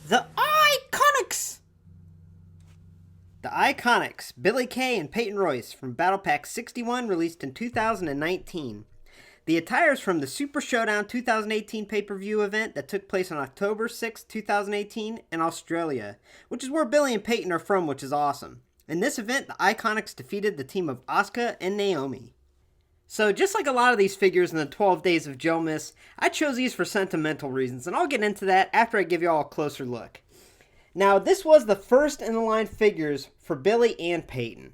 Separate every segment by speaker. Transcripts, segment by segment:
Speaker 1: The Iiconics! The Iiconics, Billie Kay and Peyton Royce from Battlepack 61, released in 2019. The attire is from the Super Showdown 2018 pay-per-view event that took place on October 6, 2018 in Australia, which is where Billie and Peyton are from, which is awesome. In this event, the Iiconics defeated the team of Asuka and Naomi. So just like a lot of these figures in the 12 Days of Jillmas, I chose these for sentimental reasons, and I'll get into that after I give you all a closer look. Now, this was the first in the line figures for Billie and Peyton.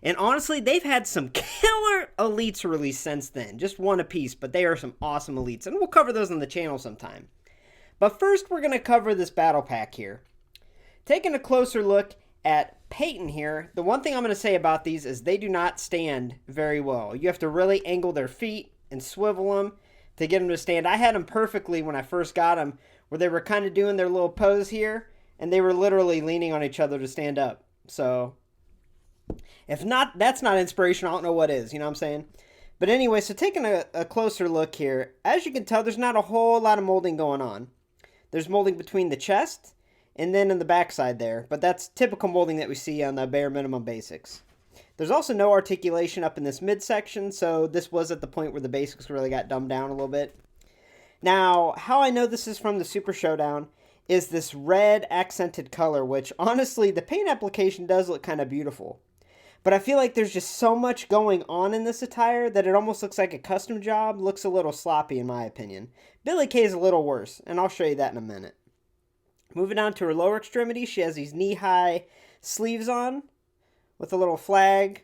Speaker 1: And honestly, they've had some killer elites released since then. Just one apiece, but they are some awesome elites, and we'll cover those on the channel sometime. But first, we're going to cover this battle pack here. Taking a closer look at Peyton here, the one thing I'm going to say about these is they do not stand very well. You have to really angle their feet and swivel them to get them to stand. I had them perfectly when I first got them, where they were kind of doing their little pose here, and they were literally leaning on each other to stand up. So, if not, that's not inspiration, I don't know what is, you know what I'm saying? But anyway, so taking a closer look here, as you can tell, there's not a whole lot of molding going on. There's molding between the chest and then in the backside there, but that's typical molding that we see on the bare minimum basics. There's also no articulation up in this midsection, so this was at the point where the basics really got dumbed down a little bit. Now, how I know this is from the Super Showdown is this red accented color, which honestly, the paint application does look kind of beautiful. But I feel like there's just so much going on in this attire that it almost looks like a custom job. Looks a little sloppy in my opinion. Billie Kay is a little worse, and I'll show you that in a minute. Moving on to her lower extremity, she has these knee-high sleeves on with a little flag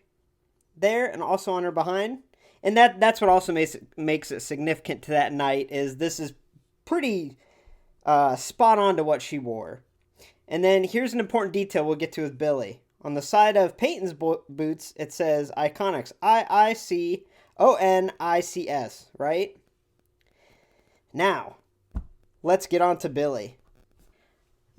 Speaker 1: there and also on her behind. And that's what also makes it significant to that night, is this is pretty spot on to what she wore. And then here's an important detail we'll get to with Billie. On the side of Peyton's boots, it says Iiconics. I-I-C-O-N-I-C-S, right? Now, let's get on to Billie.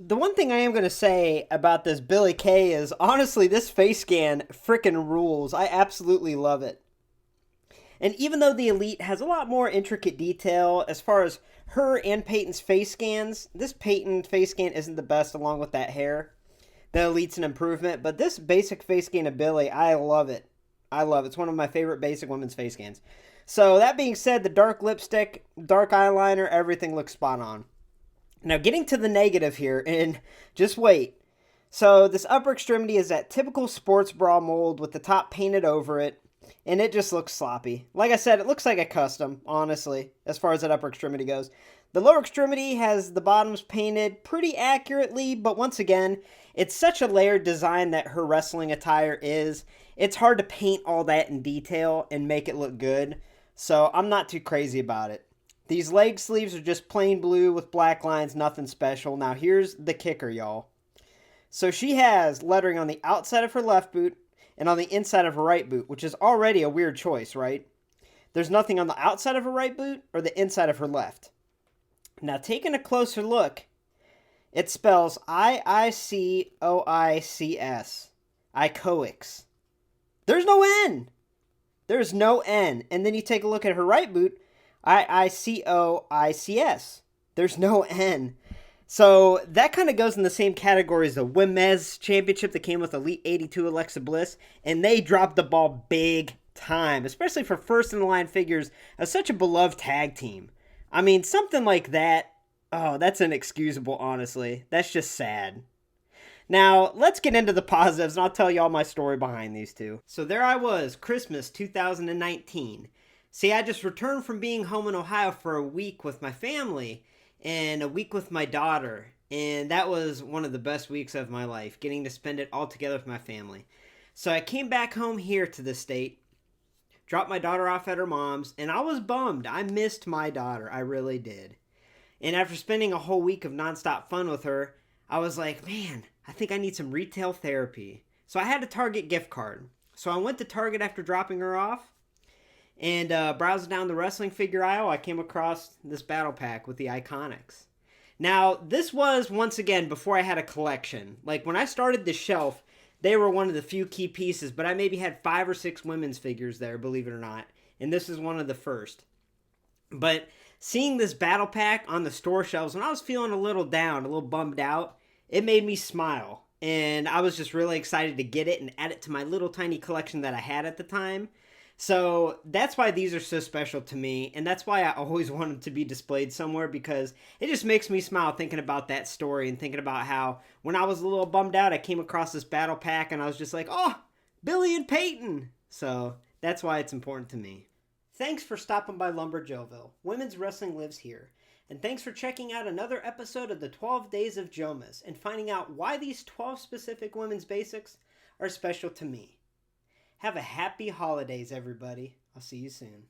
Speaker 1: The one thing I am going to say about this Billie Kay is, honestly, this face scan frickin' rules. I absolutely love it. And even though the Elite has a lot more intricate detail as far as her and Peyton's face scans, this Peyton face scan isn't the best along with that hair. The Elite's an improvement, but this basic face scan of Billie, I love it. I love it. It's one of my favorite basic women's face scans. So that being said, the dark lipstick, dark eyeliner, everything looks spot on. Now, getting to the negative here, and just wait. So, this upper extremity is that typical sports bra mold with the top painted over it, and it just looks sloppy. Like I said, it looks like a custom, honestly, as far as that upper extremity goes. The lower extremity has the bottoms painted pretty accurately, but once again, it's such a layered design that her wrestling attire is. It's hard to paint all that in detail and make it look good, so I'm not too crazy about it. These leg sleeves are just plain blue with black lines, nothing special. Now here's the kicker, y'all. So she has lettering on the outside of her left boot and on the inside of her right boot, which is already a weird choice, right? There's nothing on the outside of her right boot or the inside of her left. Now taking a closer look, it spells I-I-C-O-I-C-S. Iiconics. There's no N. There's no N. And then you take a look at her right boot, I-I-C-O-I-C-S. There's no N. So that kind of goes in the same category as the Women's Championship that came with Elite 82 Alexa Bliss. And they dropped the ball big time, especially for first in the line figures of such a beloved tag team. I mean, something like that, oh, that's inexcusable, honestly. That's just sad. Now, let's get into the positives, and I'll tell you all my story behind these two. So there I was, Christmas 2019. See, I just returned from being home in Ohio for a week with my family and a week with my daughter. And that was one of the best weeks of my life, getting to spend it all together with my family. So I came back home here to the state, dropped my daughter off at her mom's, and I was bummed. I missed my daughter. I really did. And after spending a whole week of nonstop fun with her, I was like, man, I think I need some retail therapy. So I had a Target gift card. So I went to Target after dropping her off, and browsing down the wrestling figure aisle, I came across this battle pack with the Iiconics. Now, this was, once again, before I had a collection. Like, when I started the shelf, they were one of the few key pieces, but I maybe had 5 or 6 women's figures there, believe it or not. And this is one of the first. But seeing this battle pack on the store shelves, when I was feeling a little down, a little bummed out, it made me smile. And I was just really excited to get it and add it to my little tiny collection that I had at the time. So that's why these are so special to me. And that's why I always want them to be displayed somewhere, because it just makes me smile thinking about that story and thinking about how when I was a little bummed out, I came across this battle pack and I was just like, oh, Billie and Peyton. So that's why it's important to me. Thanks for stopping by Lumberjillville. Women's wrestling lives here. And thanks for checking out another episode of the 12 Days of Jillmas and finding out why these 12 specific women's basics are special to me. Have a happy holidays, everybody. I'll see you soon.